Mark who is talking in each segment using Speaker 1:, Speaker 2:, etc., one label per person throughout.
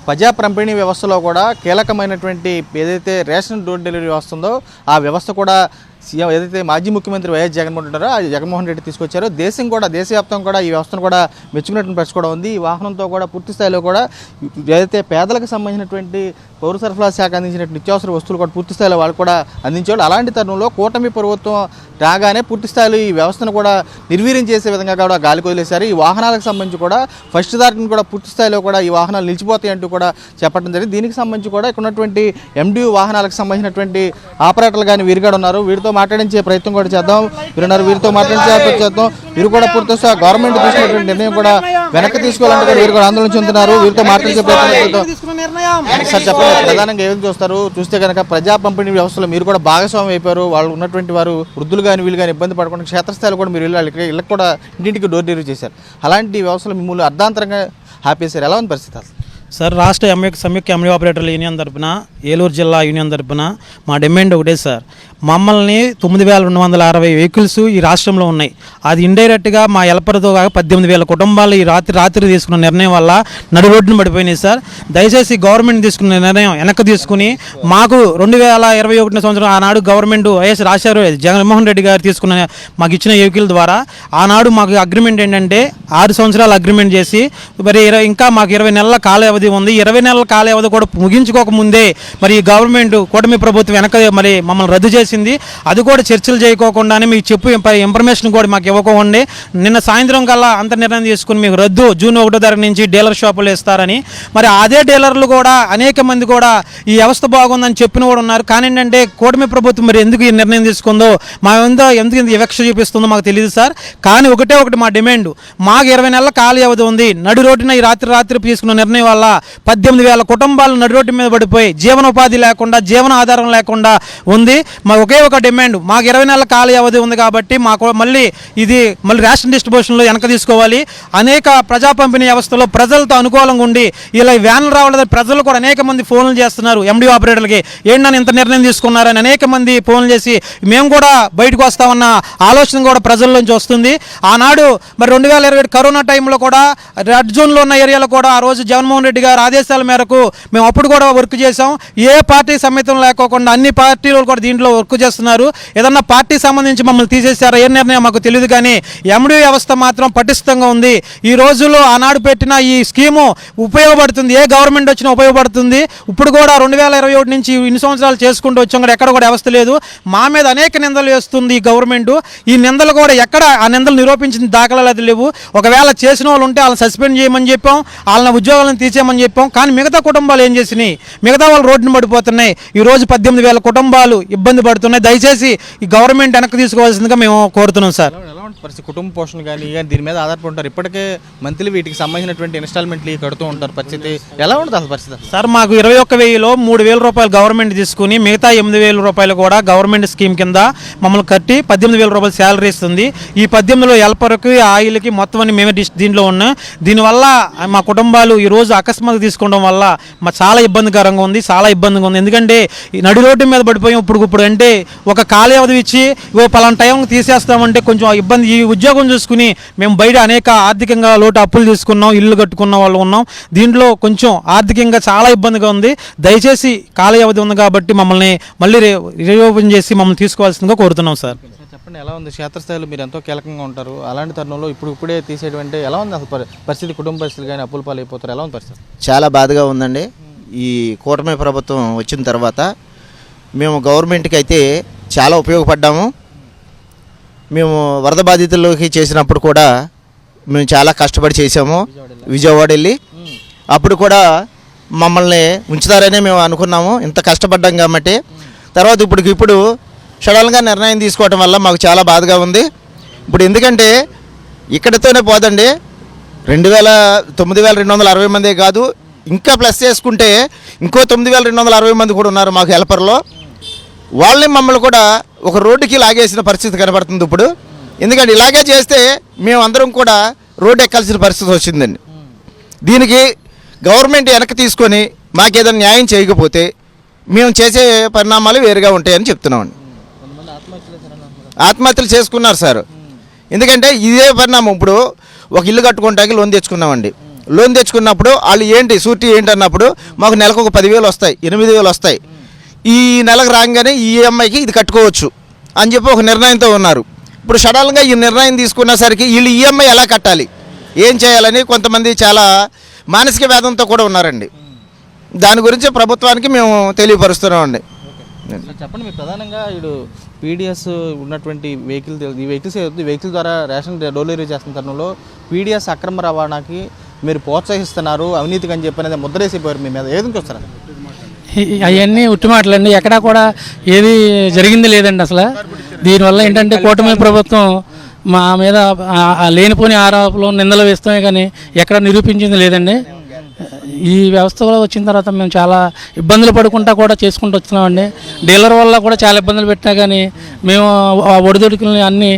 Speaker 1: ప్రజా పంపిణీ వ్యవస్థలో కూడా కీలకమైనటువంటి ఏదైతే రేషన్ డోర్ డెలివరీ వ్యవస్థ ఉందో ఆ వ్యవస్థ కూడా సీఎం ఏదైతే మాజీ ముఖ్యమంత్రి వైఎస్ జగన్మోహన్ ఉంటారో ఆ జగన్మోహన్ రెడ్డి తీసుకొచ్చారో దేశవ్యాప్తంగా కూడా ఈ వ్యవస్థను కూడా మెచ్చుకున్నటువంటి పరిస్థితి కూడా ఉంది. ఈ వాహనంతో కూడా పూర్తి స్థాయిలో కూడా ఏదైతే పేదలకు సంబంధించినటువంటి పౌర సరఫరా శాఖ అందించినటువంటి నిత్యావసర వస్తువులు కూడా పూర్తి స్థాయిలో వాళ్ళు కూడా అందించేవాళ్ళు. అలాంటి తరుణంలో కూటమి ప్రభుత్వం రాగానే పూర్తి స్థాయిలో ఈ వ్యవస్థను కూడా నిర్వీర్యం చేసే విధంగా కూడా గాలికి వదిలేశారు. ఈ వాహనాలకు సంబంధించి కూడా ఫస్ట్ దాటిని కూడా పూర్తి స్థాయిలో కూడా ఈ వాహనాలు నిలిచిపోతాయి అంటూ కూడా చెప్పడం జరిగింది. దీనికి సంబంధించి కూడా ఇక్కడ ఉన్నటువంటి ఎండియూ వాహనాలకు సంబంధించినటువంటి ఆపరేటర్లు కానీ వీరుగా ఉన్నారు. వీరితో మాట్లాడించే ప్రయత్నం కూడా చేద్దాం. వీరితో మాట్లాడించే ప్రయత్నం చేద్దాం. వీరు కూడా పూర్తి గవర్నమెంట్ తీసుకున్నటువంటి నిర్ణయం కూడా వెనక్కి తీసుకోవాలంటే కూడా వీరు కూడా ఆందోళన చెందుతున్నారు. వీరితో మాట్లాడించే ప్రయత్నం చేద్దాం. సార్ చెప్పండి, ప్రధానంగా ఏం చూస్తే కనుక ప్రజా పంపిణీ వ్యవస్థలో మీరు కూడా భాగస్వామి అయిపోయారు. వాళ్ళు ఉన్నటువంటి వారు వృద్ధులు కానీ వీళ్ళు కానీ ఇబ్బంది పడకుండా క్షేత్రస్థాయిలో కూడా మీరు ఇళ్ళకి కూడా ఇంటింటికి డోర్ డెలివరీ చేశారు. అలాంటి వ్యవస్థలు మిమ్మల్ని అర్ధాంతరంగా ఆపేశారు. ఎలా ఉంది పరిస్థితి?
Speaker 2: సార్, రాష్ట్ర సంయుక్త ఎండి ఆపరేటర్ల యూనియన్ తరపున, ఏలూరు జిల్లా యూనియన్ తరపున మా డిమాండ్ ఒకటే సార్. మమ్మల్ని 9260 వెహికల్స్ ఈ రాష్ట్రంలో ఉన్నాయి. అది ఇండైరెక్ట్గా మా హెల్పర్తో కాక 18,000 కుటుంబాలు ఈ రాత్రి తీసుకున్న నిర్ణయం వల్ల నడి రోడ్డును పడిపోయినాయి సార్. దయచేసి గవర్నమెంట్ తీసుకున్న నిర్ణయం వెనక్కి తీసుకుని మాకు 2021 సంవత్సరం ఆనాడు గవర్నమెంట్ వైఎస్ జగన్మోహన్ రెడ్డి గారు తీసుకున్న మాకు ఇచ్చిన వెహికల్ ద్వారా ఆనాడు మాకు అగ్రిమెంట్ ఏంటంటే 6 సంవత్సరాల అగ్రిమెంట్ చేసి మరి ఇంకా మాకు 20 నెలల కాల వ్యవధి ఉంది. 20 నెలల కాల వ్యవధి కూడా ముగించుకోకముందే మరి గవర్నమెంట్ కూటమి ప్రభుత్వం వెనక మరి మమ్మల్ని రద్దు చేసింది. అది కూడా చర్చలు చేయకోకుండానే మీకు ఇన్ఫర్మేషన్ కూడా మాకు ఇవ్వకుండా నిన్న సాయంత్రం కల్లా అంత నిర్ణయం తీసుకుని మీకు రద్దు జూన్ 1వ తారీఖు నుంచి డీలర్ షాపులు ఇస్తారని. మరి అదే డీలర్లు కూడా అనేక మంది కూడా ఈ వ్యవస్థ బాగుందని చెప్పిన కూడా ఉన్నారు. కానీ ఏంటంటే కూటమి ప్రభుత్వం మరి ఎందుకు ఈ నిర్ణయం తీసుకుందో మా ఎందుకు వివక్ష చూపిస్తుందో మాకు తెలియదు సార్. కానీ ఒకటి మా డిమాండ్, మాకు 20 నెలల కాల వ్యవధి ఉంది. నడి రోడ్డున ఈ రాత్రి తీసుకున్న నిర్ణయం వల్ల 18,000 కుటుంబాలు నడి రోడ్డు మీద పడిపోయి జీవనోపాధి లేకుండా జీవన ఆధారం లేకుండా ఉంది. మాకు ఒకే ఒక డిమాండ్, మాకు 20 నెలల కాల వ్యవధి ఉంది కాబట్టి మాకు మళ్ళీ రేషన్ డిస్ట్రిబ్యూషన్లో వెనక తీసుకోవాలి. అనేక ప్రజా పంపిణీ వ్యవస్థలో ప్రజలతో అనుకూలంగా ఉండి ఇలా వ్యాన్లు రావడం ప్రజలు కూడా అనేక మంది ఫోన్లు చేస్తున్నారు ఎండిఓ ఆపరేటర్లకి, ఏంటని ఇంత నిర్ణయం తీసుకున్నారని అనేక మంది ఫోన్లు చేసి మేము కూడా బయటకు వస్తామన్న ఆలోచన కూడా ప్రజల్లోంచి వస్తుంది. ఆనాడు మరి 2020 కరోనా టైంలో కూడా రెడ్ జోన్లో ఉన్న ఏరియాలో కూడా ఆ రోజు జగన్మోహన్ రెడ్డి గారు ఆదేశాల మేరకు మేము అప్పుడు కూడా వర్క్ చేసాం. ఏ పార్టీ సమ్మితం లేకోకుండా అన్ని పార్టీలు కూడా దీంట్లో వర్క్ చేస్తున్నారు. ఏదన్నా పార్టీ సంబంధించి మమ్మల్ని తీసేశారో ఏ నిర్ణయం మాకు తెలియదు. కానీ ఎండి వ్యవస్థ మాత్రం పటిష్టంగా ఉంది. ఈ రోజుల్లో ఆనాడు పెట్టిన ఈ స్కీము ఉపయోగపడుతుంది. ఏ గవర్నమెంట్ వచ్చినా ఉపయోగపడుతుంది. ఇప్పుడు కూడా 2021 నుంచి ఇన్ని సంవత్సరాలు చేసుకుంటూ వచ్చాం కూడా ఎక్కడ కూడా వ్యవస్థ లేదు. మా మీద అనేక నిందలు వేస్తుంది ఈ గవర్నమెంట్. ఈ నిందలు కూడా ఎక్కడ ఆ నిందలు నిరూపించిన దాఖలాలు అది లేవు. ఒకవేళ చేసిన వాళ్ళు ఉంటే వాళ్ళని సస్పెండ్ చేయమని చెప్పాం, వాళ్ళని ఉద్యోగాలను తీసేయమని చెప్పాం. కానీ మిగతా కుటుంబాలు ఏం చేసినాయి? మిగతా వాళ్ళు రోడ్డును పడిపోతున్నాయి. ఈరోజు 18,000 కుటుంబాలు ఇబ్బంది పడుతున్నాయి. దయచేసి ఈ గవర్నమెంట్ వెనక్కి తీసుకోవాల్సిందిగా మేము కోరుతున్నాం సార్.
Speaker 1: పరిస్థితి కుటుంబ పోషణ కానీ దీని మీద ఆధారపడి ఉంటారు. ఇప్పటికే మంత్లీ వీటికి సంబంధించినటువంటి ఇన్స్టాల్మెంట్లు కడుతూ ఉంటారు. పరిస్థితి ఎలా ఉంటుంది అసలు పరిస్థితి?
Speaker 2: సార్, మాకు 21,000లో 3,000 రూపాయలు గవర్నమెంట్ తీసుకుని మిగతా 8,000 రూపాయలు కూడా గవర్నమెంట్ స్కీమ్ కింద మమ్మల్ని కట్టి 18,000 రూపాయలు శాలరీ ఇస్తుంది. ఈ 18,000లో హెల్పర్కి ఆయిల్కి మొత్తం అని మేమే దీంట్లో ఉన్నాం. దీనివల్ల మా కుటుంబాలు ఈరోజు అకస్మాత్తుగా తీసుకోవడం వల్ల మా చాలా ఇబ్బందికరంగా ఉంది. చాలా ఇబ్బందిగా ఉంది. ఎందుకంటే ఈ నడి రోడ్డు మీద పడిపోయాం. ఇప్పుడు అంటే ఒక కాల వ్యవధి ఇచ్చి పలానా టైం తీసేస్తామంటే కొంచెం ఇబ్బంది. ఈ ఉద్యోగం చూసుకుని మేము బయట అనేక ఆర్థికంగా లోటు అప్పులు తీసుకున్నాం, ఇల్లు కట్టుకున్న వాళ్ళు ఉన్నాం. దీంట్లో కొంచెం ఆర్థికంగా చాలా ఇబ్బందిగా ఉంది. దయచేసి కాల వ్యవధి ఉంది కాబట్టి మమ్మల్ని మళ్ళీ రీఓపెన్ చేసి మమ్మల్ని తీసుకోవాల్సిందిగా కోరుతున్నాం సార్.
Speaker 1: చెప్పండి, ఎలా ఉంది? క్షేత్రస్థాయిలో మీరు ఎంతో కీలకంగా ఉంటారు. అలాంటి తరుణంలో ఇప్పుడే తీసేటువంటి ఎలా ఉంది అసలు పరిస్థితి? కుటుంబ పరిస్థితులు కానీ అప్పుల పాలు అయిపోతారు. ఎలా ఉంది పరిస్థితి?
Speaker 3: చాలా బాధగా ఉందండి. ఈ కూటమి ప్రభుత్వం వచ్చిన తర్వాత మేము గవర్నమెంట్కి అయితే చాలా ఉపయోగపడ్డాము. మేము వరద బాధితుల్లోకి చేసినప్పుడు కూడా మేము చాలా కష్టపడి చేసాము. విజయవాడ వెళ్ళి అప్పుడు కూడా మమ్మల్ని ఉంచుతారనే మేము అనుకున్నాము. ఇంత కష్టపడ్డాం కాబట్టి తర్వాత ఇప్పుడు సడన్గా నిర్ణయం తీసుకోవటం వల్ల మాకు చాలా బాధగా ఉంది. ఇప్పుడు ఎందుకంటే ఇక్కడితోనే పోదండి, 9,260 మందే కాదు, ఇంకా ప్లస్ చేసుకుంటే ఇంకో 9,260 మంది కూడా ఉన్నారు మాకు హెల్పర్లో. వాళ్ళని మమ్మల్ని కూడా ఒక రోడ్డుకి లాగేసిన పరిస్థితి కనబడుతుంది ఇప్పుడు. ఎందుకంటే ఇలాగే చేస్తే మేమందరం కూడా రోడ్డు ఎక్కాల్సిన పరిస్థితి వచ్చిందండి. దీనికి గవర్నమెంట్ వెనక్కి తీసుకొని మాకేదైనా న్యాయం చేయకపోతే మేము చేసే పరిణామాలు వేరుగా ఉంటాయని చెప్తున్నామండి. ఆత్మహత్యలు చేసుకున్నారు సార్. ఎందుకంటే ఇదే పరిణామం. ఇప్పుడు ఒక ఇల్లు కట్టుకోవడానికి లోన్ తెచ్చుకున్నామండి. లోన్ తెచ్చుకున్నప్పుడు వాళ్ళు ఏంటి సూరిటీ ఏంటి అన్నప్పుడు మాకు నెలకు ఒక 10,000 వస్తాయి, 8,000 వస్తాయి, ఈ నెలకు రాగానే ఈ ఈఎంఐకి ఇది కట్టుకోవచ్చు అని చెప్పి ఒక నిర్ణయంతో ఉన్నారు. ఇప్పుడు సడన్గా ఈ నిర్ణయం తీసుకునేసరికి వీళ్ళు ఈఎంఐ ఎలా కట్టాలి, ఏం చేయాలని కొంతమంది చాలా మానసిక వేదంతో కూడా ఉన్నారండి. దాని గురించి ప్రభుత్వానికి మేము తెలియపరుస్తున్నామండి.
Speaker 1: చెప్పండి, మీరు ప్రధానంగా ఇప్పుడు పీడిఎస్ ఉన్నటువంటి వెహికల్స్ ద్వారా రేషన్ డెలివరీ చేస్తున్న తరుణంలో పీడిఎస్ అక్రమ రవాణాకి మీరు ప్రోత్సహిస్తున్నారు, అవినీతికి అని చెప్పి అనేది ముద్రేసిపోయారు మీ మీద. ఏదని చూస్తారా?
Speaker 4: అవన్నీ ఉట్టిమాటలండి. ఎక్కడా కూడా ఏది జరిగింది లేదండి. అసలు దీనివల్ల ఏంటంటే కూటమి ప్రభుత్వం మా మీద లేనిపోని ఆరోపణలు నిందలు వేస్తామే కానీ ఎక్కడ నిరూపించింది లేదండి. ఈ వ్యవస్థలో వచ్చిన తర్వాత మేము చాలా ఇబ్బందులు పడుకుంటా కూడా చేసుకుంటూ వచ్చినామండి. డీలర్ వల్ల కూడా చాలా ఇబ్బందులు పెట్టినా కానీ మేము ఆ ఒడిదొడుకుల్ని అన్నీ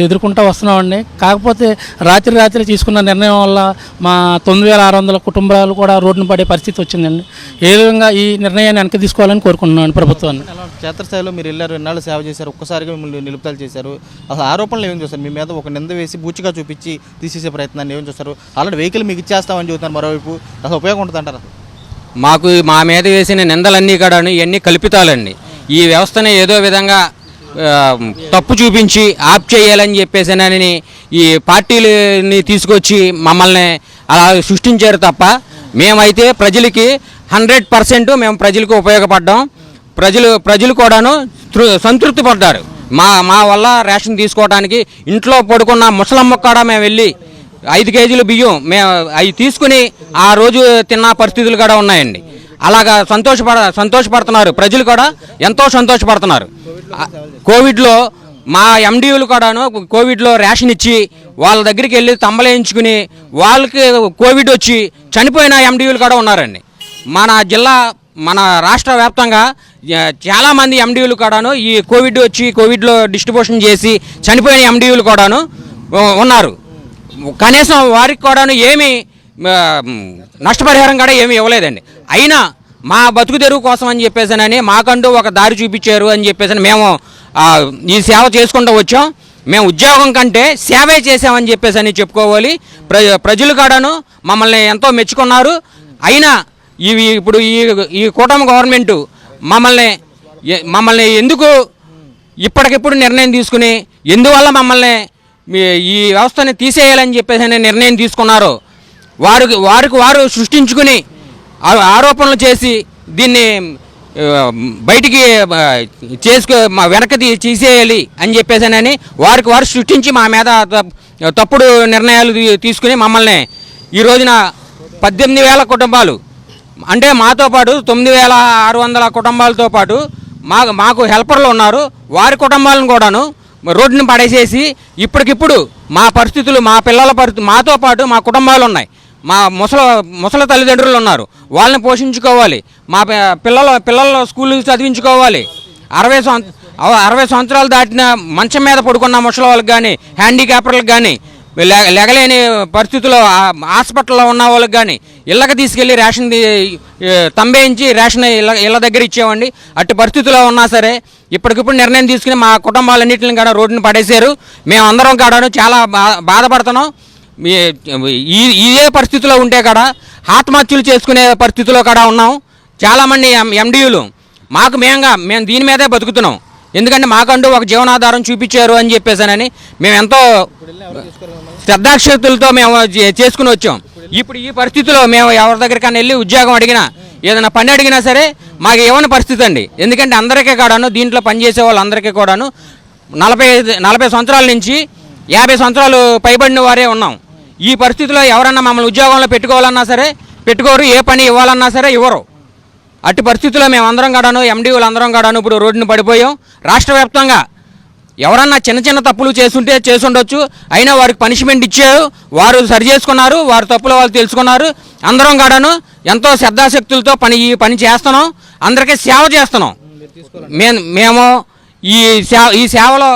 Speaker 4: ఎదుర్కొంటూ వస్తున్నామండి. కాకపోతే రాత్రి తీసుకున్న నిర్ణయం వల్ల మా 9,600 కుటుంబాలు కూడా రోడ్డును పడే పరిస్థితి వచ్చిందండి. ఏ విధంగా ఈ నిర్ణయాన్ని వెనక్కి తీసుకోవాలని కోరుకుంటున్నాను ప్రభుత్వాన్ని.
Speaker 1: క్షేత్రస్థాయిలో మీరు వెళ్ళారు, ఎన్నాళ్ళు సేవ చేశారు, ఒక్కసారిగా మిమ్మల్ని నిలుపుదల చేశారు. అసలు ఆరోపణలు ఏమేమి చూస్తారు? మీ మీద ఒక నింద వేసి బూచిగా చూపించి తీసేసే ప్రయత్నాన్ని ఏమేమి చూస్తారు? ఆల్రెడీ వెహికల్ మీకు ఇచ్చేస్తామని చెబుతున్నారు. మరోవైపు అసలు ఉపయోగం ఉంటుంది అంటారు?
Speaker 5: మా మీద వేసిన నిందలన్నీ కూడా ఇవన్నీ కల్పితాలండి. ఈ వ్యవస్థని ఏదో విధంగా తప్పు చూపించి ఆప్ చేయాలని చెప్పేసానని ఈ పార్టీలని తీసుకొచ్చి మమ్మల్ని అలా సృష్టించారు తప్ప మేమైతే ప్రజలకి 100% మేము ప్రజలకు ఉపయోగపడ్డాం. ప్రజలు కూడాను సంతృప్తి పడ్డారు. మా వల్ల రేషన్ తీసుకోవడానికి. ఇంట్లో పడుకున్న ముసలమ్మకు కూడా మేము వెళ్ళి 5 కేజీలు బియ్యం మేము అవి తీసుకుని ఆ రోజు తిన్న పరిస్థితులు కూడా ఉన్నాయండి. అలాగా సంతోషపడుతున్నారు. ప్రజలు కూడా ఎంతో సంతోషపడుతున్నారు. కోవిడ్లో మా ఎండిఓలు కూడాను కోవిడ్లో రేషన్ ఇచ్చి వాళ్ళ దగ్గరికి వెళ్ళి తంబలేయించుకుని వాళ్ళకి కోవిడ్ వచ్చి చనిపోయిన ఎండిఓలు కూడా ఉన్నారండి. మన రాష్ట్ర వ్యాప్తంగా చాలామంది ఎండిఓలు కూడాను ఈ కోవిడ్లో డిస్ట్రిబ్యూషన్ చేసి చనిపోయిన ఎండిఓలు కూడాను ఉన్నారు. కనీసం వారికి కూడాను ఏమీ నష్టపరిహారం కూడా ఏమీ ఇవ్వలేదండి. అయినా మా బతుకు తెరువు కోసం అని చెప్పేసానని మాకంటూ ఒక దారి చూపించారు అని చెప్పేసి మేము ఈ సేవ చేసుకుంటూ వచ్చాం. మేము ఉద్యోగం కంటే సేవే చేసామని చెప్పేసి చెప్పుకోవాలి. ప్రజలు కూడాను మమ్మల్ని ఎంతో మెచ్చుకున్నారు. అయినా ఇప్పుడు ఈ కూటమి గవర్నమెంటు మమ్మల్ని ఎందుకు ఇప్పటికిప్పుడు నిర్ణయం తీసుకుని ఎందువల్ల మమ్మల్ని ఈ వ్యవస్థని తీసేయాలని చెప్పేసి నిర్ణయం తీసుకున్నారో వారు సృష్టించుకుని ఆరోపణలు చేసి దీన్ని బయటికి వెనక్కి తీసేయాలి అని చెప్పేసానని వారు సృష్టించి మా మీద తప్పుడు నిర్ణయాలు తీసుకుని మమ్మల్ని ఈ రోజున 18,000 కుటుంబాలు అంటే మాతో పాటు 9,600 కుటుంబాలతో పాటు మాకు హెల్పర్లు ఉన్నారు. వారి కుటుంబాలను కూడాను రోడ్డుని పడేసేసి ఇప్పటికిప్పుడు మా పరిస్థితులు మా పిల్లల మాతో పాటు మా కుటుంబాలు ఉన్నాయి. మా ముసలి తల్లిదండ్రులు ఉన్నారు. వాళ్ళని పోషించుకోవాలి. మా పిల్లల స్కూల్ చదివించుకోవాలి. 60 సంవత్సరాలు దాటిన మంచం మీద పడుకున్న ముసలి వాళ్ళకి కానీ హ్యాండిక్యాపర్లకు కానీ లెగలేని పరిస్థితుల్లో హాస్పిటల్లో ఉన్న వాళ్ళకి కానీ ఇళ్ళకి తీసుకెళ్ళి రేషన్ తంబేయించి రేషన్ ఇళ్ళ దగ్గర ఇచ్చేవండి. అట్టి పరిస్థితుల్లో ఉన్నా సరే ఇప్పటికిప్పుడు నిర్ణయం తీసుకుని మా కుటుంబాలన్నింటిని కూడా రోడ్డుని పడేశారు. మేమందరం కూడా చాలా బాధపడుతున్నాం. ఇదే పరిస్థితిలో ఉంటే కూడా ఆత్మహత్యలు చేసుకునే పరిస్థితిలో కూడా ఉన్నాం. చాలామంది ఎండియూలు మేము దీని మీదే బతుకుతున్నాం. ఎందుకంటే మాకంటూ ఒక జీవనాధారం చూపించారు అని చెప్పేసానని మేము ఎంతో శ్రద్ధాశక్తులతో మేము చేసుకుని వచ్చాం. ఇప్పుడు ఈ పరిస్థితిలో మేము ఎవరి దగ్గరికైనా వెళ్ళి ఉద్యోగం అడిగినా ఏదైనా పని అడిగినా సరే మాకు ఇవ్వని పరిస్థితి అండి. ఎందుకంటే అందరికీ కూడాను దీంట్లో పనిచేసే వాళ్ళందరికీ కూడాను 40 సంవత్సరాల నుంచి 50 సంవత్సరాలు పైబడిన వారే ఉన్నాం. ఈ పరిస్థితిలో ఎవరన్నా మమ్మల్ని ఉద్యోగంలో పెట్టుకోవాలన్నా సరే పెట్టుకోరు, ఏ పని ఇవ్వాలన్నా సరే ఇవ్వరు. అట్టి పరిస్థితుల్లో మేమందరం కూడాను ఎండిఓలు అందరం కూడాను ఇప్పుడు రోడ్డుని పడిపోయాం. రాష్ట్ర వ్యాప్తంగా ఎవరన్నా చిన్న తప్పులు చేసుండొచ్చు, అయినా వారికి పనిష్మెంట్ ఇచ్చారు. వారు సరి చేసుకున్నారు, వారి తప్పులు వాళ్ళు తెలుసుకున్నారు. అందరం కూడాను ఎంతో శ్రద్ధాశక్తులతో ఈ పని చేస్తున్నాం. అందరికీ సేవ చేస్తున్నాం. మేము ఈ సేవలో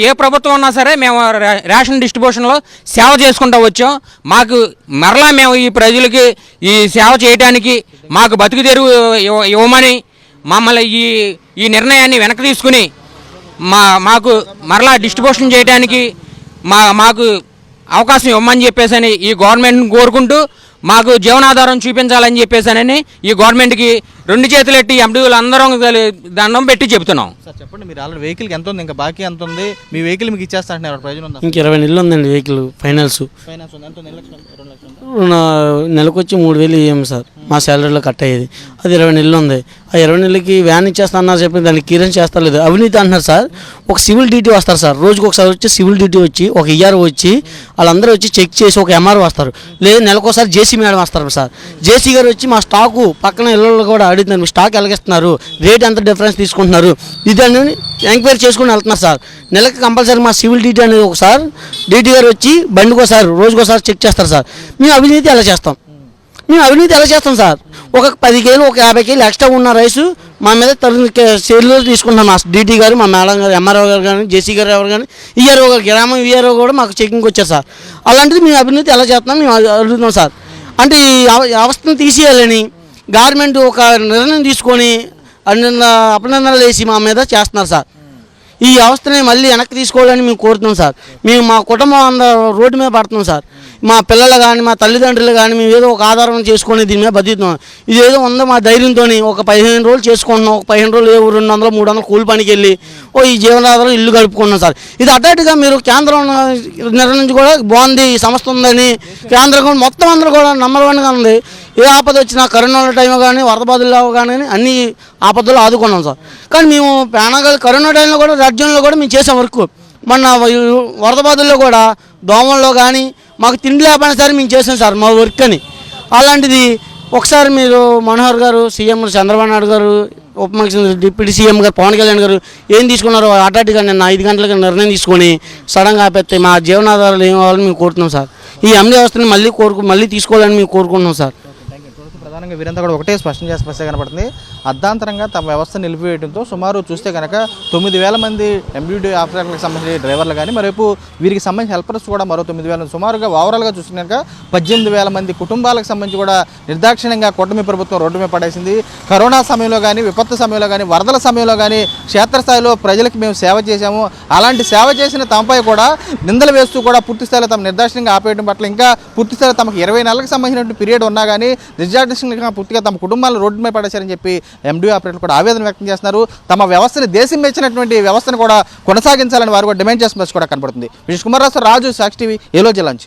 Speaker 5: ఏ ప్రభుత్వం ఉన్నా సరే మేము రేషన్ డిస్ట్రిబ్యూషన్లో సేవ చేసుకుంటూ వచ్చాం. మాకు మరలా మేము ఈ ప్రజలకి ఈ సేవ చేయడానికి మాకు బతుకు తెరువు ఇవ్వమని మమ్మల్ని ఈ నిర్ణయాన్ని వెనక్కి తీసుకుని మాకు మరలా డిస్ట్రిబ్యూషన్ చేయడానికి మాకు అవకాశం ఇవ్వమని చెప్పేసి ఈ గవర్నమెంట్ని కోరుకుంటూ మాకు జీవనాధారం చూపించాలని చెప్పేసానని ఈ గవర్నమెంట్కి 2 చేతులెట్టి ఎంపీలు అందరం దండం పెట్టి చెబుతున్నాం.
Speaker 1: సార్ చెప్పండి, మీరు ఆల్రెడీ వెహికల్కి ఎంత ఉంది, ఇంకా బాకీ ఎంత ఉంది, మీ వెహికల్ మీకు ఇచ్చేస్తా అంటున్నారు, ప్రయోజనం ఉందా?
Speaker 6: ఇంక 20 నెలలు ఉందండి వెహికల్ ఫైనాన్స్.
Speaker 1: ఫైనాన్స్ ఉంది, ఎంత ఉంది? 1 లక్షలు 2 లక్షలు
Speaker 6: నెలకు వచ్చి 3,000 ఇవ్వము సార్, మా శాలరీలో కట్ అయ్యేది. అది 20 నెలలు ఉంది. ఆ 20 నెలలకి వ్యాన్ ఇచ్చేస్తా అన్నారు చెప్పి దానికి క్లియరెన్స్ చేస్తారు లేదు, అవినీతి అంటున్నారు సార్. ఒక సివిల్ డ్యూటీ వస్తారు సార్, రోజుకి ఒకసారి వచ్చి సివిల్ డ్యూటీ వచ్చి ఒక ఈఆర్ఓ వచ్చి వాళ్ళందరూ వచ్చి చెక్ చేసి ఒక ఎంఆర్ఓ వస్తారు, లేదా నెలకోసారి జేసీ మేడం వస్తారు సార్. జేసీ గారు వచ్చి మా స్టాకు పక్కన ఇళ్ళలో కూడా అడుగుతున్నారు, మీ స్టాక్ ఎలాగిస్తున్నారు, రేట్ ఎంత డిఫరెన్స్ తీసుకుంటున్నారు, ఇది అని ఎంక్వైరీ చేసుకుని వెళ్తున్నారు సార్. నెలకి కంపల్సరీ మా సివిల్ డ్యూటీ అనేది ఒకసారి డీటీ గారు వచ్చి బండికోసారి రోజుకోసారి చెక్ చేస్తారు సార్. మేము అవినీతి ఎలా చేస్తాం సార్? ఒక 10 కేలు ఒక 50 కేలు ఎక్స్ట్రా ఉన్న రైసు మా మీద సేల్లో తీసుకుంటున్నాం మా డీటీ గారు, మా మేడం గారు, ఎంఆర్ఓ గారు కానీ, జేసీ గారు ఎవరు కానీ, ఈఆర్ఓ గారు, గ్రామం ఈఆర్ఓ కూడా మాకు చెకింగ్కి వచ్చారు సార్. అలాంటిది మేము అవినీతి ఎలా చేస్తున్నాం మేము అడుగుతున్నాం సార్. అంటే ఈ వ్యవస్థను తీసేయాలని గవర్నమెంట్ ఒక నిర్ణయం తీసుకొని అభినందనలు వేసి మా మీద చేస్తున్నారు సార్. ఈ వ్యవస్థని మళ్ళీ వెనక్కి తీసుకోవాలని మేము కోరుతున్నాం సార్. మేము మా కుటుంబం అందరూ రోడ్డు మీద పడుతున్నాం సార్. మా పిల్లలు కానీ మా తల్లిదండ్రులు కానీ మేము ఏదో ఒక ఆధారం చేసుకొని దీని మీద బతుకుతున్నాం. ఇది ఏదో ఉందో మా ధైర్యంతో ఒక 15 రోజులు చేసుకుంటున్నాం. ఒక 15 రోజులు 200 300 కూలి పనికి వెళ్ళి ఈ జీవనాధారం ఇల్లు గడుపుకున్నాం సార్. ఇది అటాటుగా మీరు కేంద్రం నిర్ణయించి కూడా బాగుంది, ఈ సంస్థ ఉందని కేంద్రం మొత్తం అందరూ కూడా నంబర్ 1గా ఉంది. ఏ ఆపద వచ్చినా కరోనా టైంలో కానీ వరద బాధల్లో కానీ అన్ని ఆపదలు ఆదుకున్నాం సార్. కానీ మేము కరోనా టైంలో కూడా రాజ్యంలో కూడా మేము చేసాం వర్క్. మొన్న వరద బాధల్లో కూడా దోమల్లో కానీ మాకు తిండి లేకపోయినా సరే మేము చేసాం సార్ మా వర్క్ అని. అలాంటిది ఒకసారి మీరు మనోహర్ గారు, సీఎం చంద్రబాబు నాయుడు గారు, ఉప ముఖ్యమంత్రి డిప్యూటీ సీఎం గారు పవన్ కళ్యాణ్ గారు ఏం తీసుకున్నారో అటాటిగా నిన్న 5 గంటలకు నిర్ణయం తీసుకొని సడన్గా ఆపేస్తే మా జీవనాధారాలు ఏం అవ్వాలని మేము కోరుతున్నాం సార్. ఈ అమలు వ్యవస్థని మళ్ళీ తీసుకోవాలని మేము కోరుకుంటున్నాం సార్.
Speaker 1: ప్రధానంగా వీరంతా కూడా ఒకటే స్పష్టం చేసే స్పష్టంగా కనపడుతుంది. అర్ధాంతరంగా తమ వ్యవస్థ నిలిపివేయడంతో సుమారు చూస్తే కనుక 9,000 మంది ఎంబీడీ ఆపరేటర్లకు సంబంధించిన డ్రైవర్లు కానీ, మరోవైపు వీరికి సంబంధించిన హెల్పర్స్ కూడా మరో 9,000, సుమారుగా ఓవరాల్గా చూస్తే కనుక 18,000 మంది కుటుంబాలకు సంబంధించి కూడా నిర్దాక్షిణ్యంగా కూటమి ప్రభుత్వం రోడ్డు మీద పడేసింది. కరోనా సమయంలో కానీ, విపత్తు సమయంలో కానీ, వరదల సమయంలో కానీ క్షేత్రస్థాయిలో ప్రజలకు మేము సేవ చేశాము. అలాంటి సేవ చేసిన తమపై కూడా నిందలు వేస్తూ కూడా పూర్తిస్థాయిలో తమ నిర్దాక్షిణ్యంగా ఆపేయడం పట్ల ఇంకా పూర్తిస్థాయిలో తమకు 20 నెలలకు సంబంధించిన పీరియడ్ ఉన్నా కానీ పూర్తిగా తమ కుటుంబాలను రోడ్డు మీద పడేశారని చెప్పి ఎండిఓ ఆపరేటర్లు కూడా ఆవేదన వ్యక్తం చేస్తున్నారు. తమ వ్యవస్థని దేశం మెచ్చినటువంటి వ్యవస్థను కూడా కొనసాగించాలని వారు కూడా డిమాండ్ చేస్తున్నట్టు కూడా కనబడుతుంది. విజయ్ కుమార్ రాజు, సాక్షి టీవీ, ఏలూరు జిల్లా నుంచి.